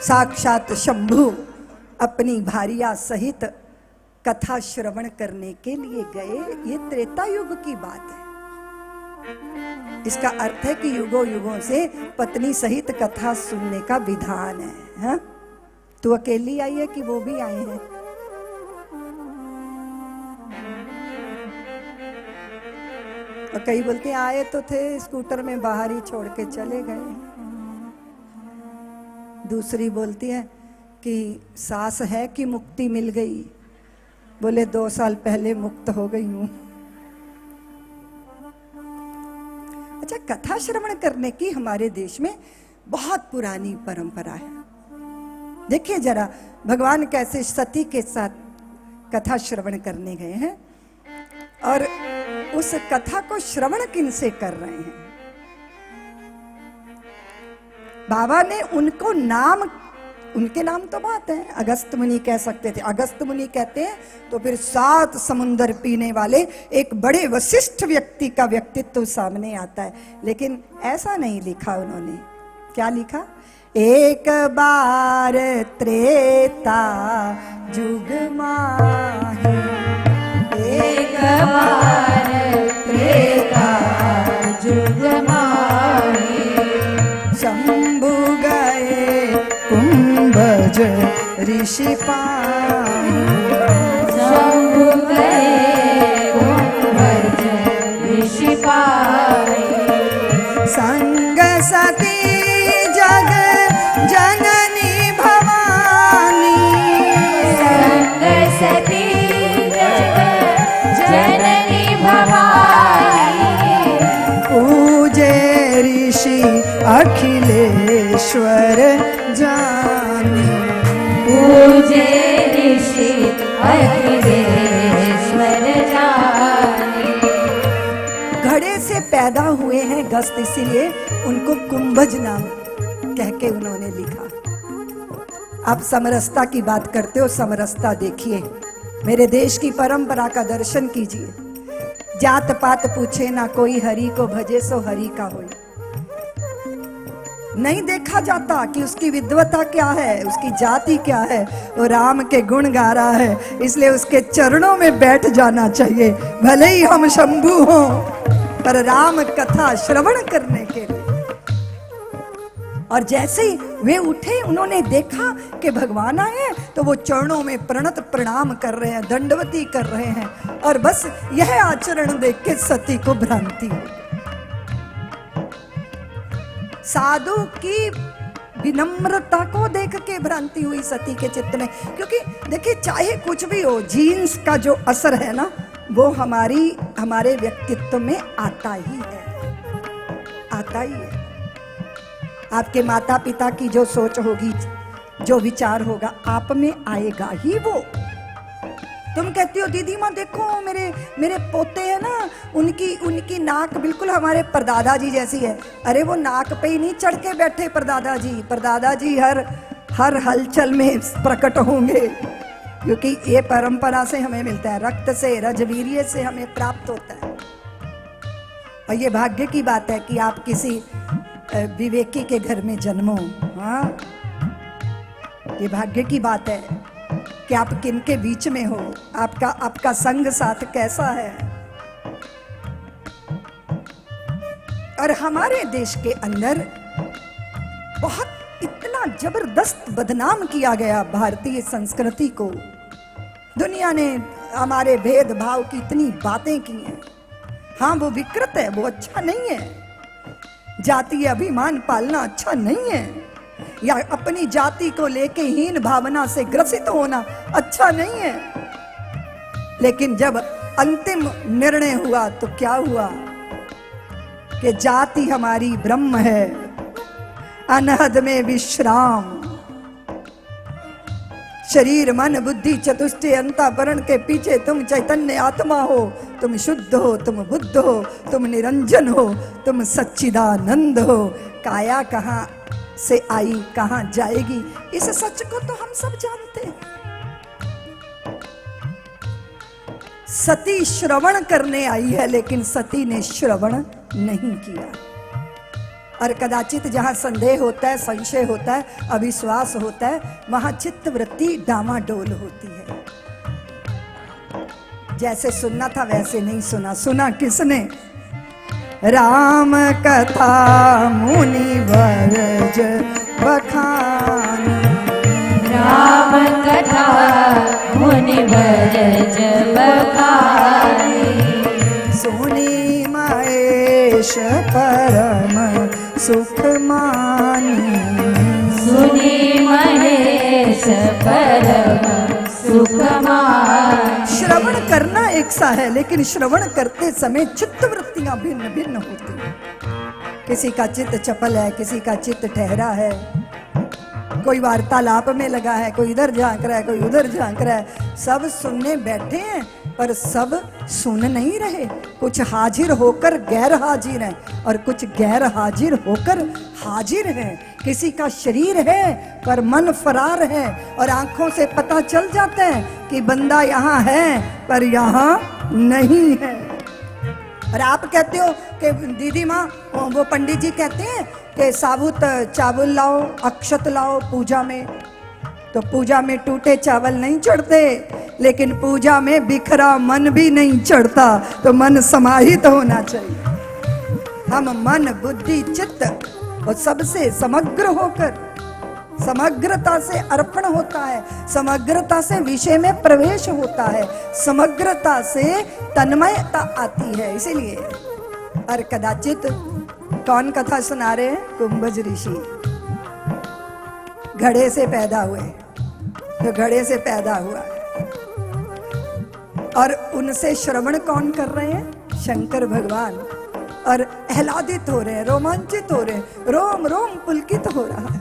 साक्षात शंभु अपनी भारिया सहित कथा श्रवण करने के लिए गए। ये त्रेता युग की बात है। इसका अर्थ है कि युगों युगों से पत्नी सहित कथा सुनने का विधान है। हा? तू अकेली आई है कि वो भी आए हैं? और कई बोलते आए तो थे स्कूटर में, बाहर ही छोड़ के चले गए। दूसरी बोलती है कि सास है कि मुक्ति मिल गई? बोले 2 साल पहले मुक्त हो गई हूं। अच्छा, कथा श्रवण करने की हमारे देश में बहुत पुरानी परंपरा है। देखिए जरा भगवान कैसे सती के साथ कथा श्रवण करने गए हैं और उस कथा को श्रवण किनसे कर रहे हैं। बाबा ने उनको नाम, उनके नाम तो बात है, अगस्त मुनि कह सकते थे। अगस्त मुनि कहते हैं तो फिर 7 समुंदर पीने वाले एक बड़े वशिष्ठ व्यक्ति का व्यक्तित्व सामने आता है। लेकिन ऐसा नहीं लिखा उन्होंने। क्या लिखा? एक बार त्रेता जुग माही, एक बार त्रेता जुग माही, शंभु गए कुंभज ऋषि पाही, शंभु गए कुंभज ऋषि पाही, संग सती जग जननी भवानी, संग सती जग जननी भवानी, पूजे ऋषि अखिलेश्वर जानी, पूजे ऋषि अखिलेश्वर जानी। घड़े से पैदा हुए हैं गस्त, इसीलिए उनको कुंभज नाम कह के उन्होंने लिखा। आप समरसता की बात करते हो, समरसता देखिए। मेरे देश की परंपरा का दर्शन कीजिए। जात पात पूछे ना कोई, हरि को भजे सो हरि का होई। नहीं देखा जाता कि उसकी विद्वता क्या है, उसकी जाति क्या है। वो राम के गुण गा रहा है, इसलिए उसके चरणों में बैठ जाना चाहिए। भले ही हम शंभु हों, पर राम कथा श्रवण करने के लिए। और जैसे ही वे उठे, उन्होंने देखा कि भगवान आए हैं, तो वो चरणों में प्रणत प्रणाम कर रहे हैं, दंडवती कर रहे हैं। और बस यह आचरण देख के सती को भ्रांति हो। साधु की विनम्रता को देख के भ्रांति हुई सती के चित्त में। क्योंकि देखिए, चाहे कुछ भी हो, जीन्स का जो असर है ना, वो हमारे व्यक्तित्व में आता ही है, आता ही है। आपके माता पिता की जो सोच होगी, जो विचार होगा, आप में आएगा ही वो। तुम कहती हो दीदी माँ देखो मेरे पोते हैं ना, उनकी नाक बिल्कुल हमारे परदादा जी जैसी है। अरे वो नाक पे ही नहीं चढ़ के बैठे परदादा जी हर हलचल में प्रकट होंगे। क्योंकि ये परंपरा से हमें मिलता है, रक्त से, रजवीर्य से हमें प्राप्त होता है। और ये भाग्य की बात है कि आप किसी विवेकी के घर में जन्मो। हाँ, ये भाग्य की बात है कि आप किन के बीच में हो, आपका संग साथ कैसा है। और हमारे देश के अंदर बहुत इतना जबरदस्त बदनाम किया गया भारतीय संस्कृति को। दुनिया ने हमारे भेदभाव की इतनी बातें की हैं। हाँ, वो विकृत है, वो अच्छा नहीं है। जातीय अभिमान पालना अच्छा नहीं है, या अपनी जाति को लेके हीन भावना से ग्रसित होना अच्छा नहीं है। लेकिन जब अंतिम निर्णय हुआ तो क्या हुआ कि जाति हमारी ब्रह्म है, अनहद में विश्राम। शरीर मन बुद्धि चतुष्टय अंतःकरण के पीछे तुम चैतन्य आत्मा हो, तुम शुद्ध हो, तुम बुद्ध हो, तुम निरंजन हो, तुम सच्चिदानंद हो। काया कहाँ से आई, कहाँ जाएगी, इस सच को तो हम सब जानते हैं। सती श्रवण करने आई है, लेकिन सती ने श्रवण नहीं किया। और कदाचित जहाँ संदेह होता है, संशय होता है, अविश्वास होता है, वहाँ चित्त वृत्ति डामाडोल होती है। जैसे सुनना था वैसे नहीं सुना। सुना किसने? राम कथा मुनि वर्ज बखानी। राम कथा मुनि वर्ज बखानी। सुनी महेश परम सुख मानी। सुनी महेश परम सुख मानी। श्रवण करना एक सा है, लेकिन श्रवण करते समय चित्त वृत्तियां भिन्न भिन्न होती हैं। किसी का चित्त चपल है, किसी का चित्त ठहरा है, कोई वार्तालाप में लगा है, कोई इधर झांक रहा है, कोई उधर झांक रहा है। सब सुनने बैठे हैं पर सब सुन नहीं रहे। कुछ हाजिर होकर गैर हाजिर हैं और कुछ गैर हाजिर होकर हाजिर हैं। किसी का शरीर है पर मन फरार है और आंखों से पता चल जाता है कि बंदा यहाँ है पर यहाँ नहीं है। और आप कहते हो कि दीदी माँ, वो पंडित जी कहते हैं कि साबुत चावल लाओ, अक्षत लाओ पूजा में। तो पूजा में टूटे चावल नहीं चढ़ते, लेकिन पूजा में बिखरा मन भी नहीं चढ़ता। तो मन समाहित होना चाहिए। हम मन बुद्धि चित्त और सबसे समग्र होकर, समग्रता से अर्पण होता है, समग्रता से विषय में प्रवेश होता है, समग्रता से तन्मयता आती है। इसीलिए और कदाचित कौन कथा सुना रहे हैं? कुंभज ऋषि घड़े से पैदा हुए, तो घड़े से पैदा हुआ और उनसे श्रवण कौन कर रहे हैं? शंकर भगवान। और आह्लादित हो रहे हैं, रोमांचित हो रहे हैं, रोम रोम पुलकित हो रहा है।